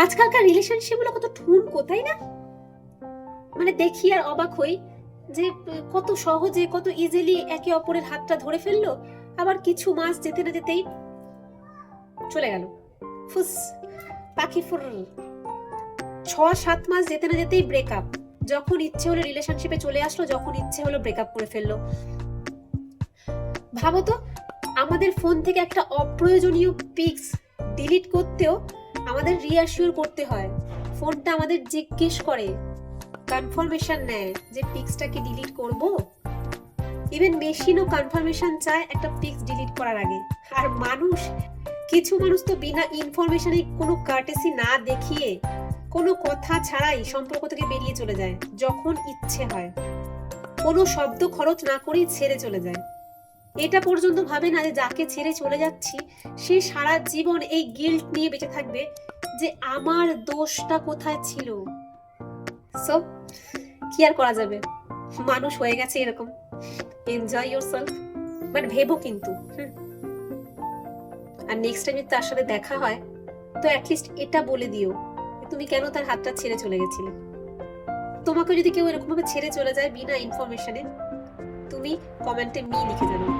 আজকালকার রিলেশনশিপ গুলো কত ঠুন কোথায় না, মানে দেখি আর অবাক হই যে কত সহজে কত ইজিলি একে অপরের হাতটা ধরে ফেললো, আবার কিছু মাস যেতে না যেতেই চলে গেল, ফুস পাখি ফুর। 6-7 মাস যেতে না যেতেই ব্রেকআপ, যখন ইচ্ছে হলো রিলেশনশিপে চলে আসলো, যখন ইচ্ছে হলো ব্রেকআপ করে ফেললো। ভাবো তো, আমাদের ফোন থেকে একটা অপ্রয়োজনীয় পিক্স ডিলিট করতেও আমাদের রিঅ্যাসিওর করতে হয়, ফোনটা আমাদের জিজ্ঞেস করে, কনফার্মেশন নেয় যে পিক্সটাকে ডিলিট করব। ইভেন মেশিনও কনফার্মেশন চায় একটা পিক্স ডিলিট করার আগে। আর কিছু মানুষ তো বিনা ইনফরমেশনে, কোনো কার্টেসি না দেখিয়ে, কোনো কথা ছাড়াই সম্পর্ক থেকে বেরিয়ে চলে যায় যখন ইচ্ছে হয়, কোনো শব্দ খরচ না করেই ছেড়ে চলে যায়। এটা পর্যন্ত ভাবে না যে যাকে ছেড়ে চলে যাচ্ছি সে সারা জীবন এই গিল্ট নিয়ে বেঁচে থাকবে যে আমার দোষটা কোথায় ছিল। সো কি আর করা যাবে, মানুষ হয়ে গেছে এরকম। এনজয় ইয়োরসেলফ, বাট ভেবো কিন্তু। আর নেক্সট টাইম যদি তার সাথে দেখা হয় তো অ্যাটলিস্ট এটা বলে দিও তুমি কেন তার হাতটা ছেড়ে চলে গেছিলে। তোমাকে যদি কেউ এরকম ভাবে ছেড়ে চলে যায় বিনা ইনফরমেশনে, তুমি কমেন্টে মি লিখে জানাও।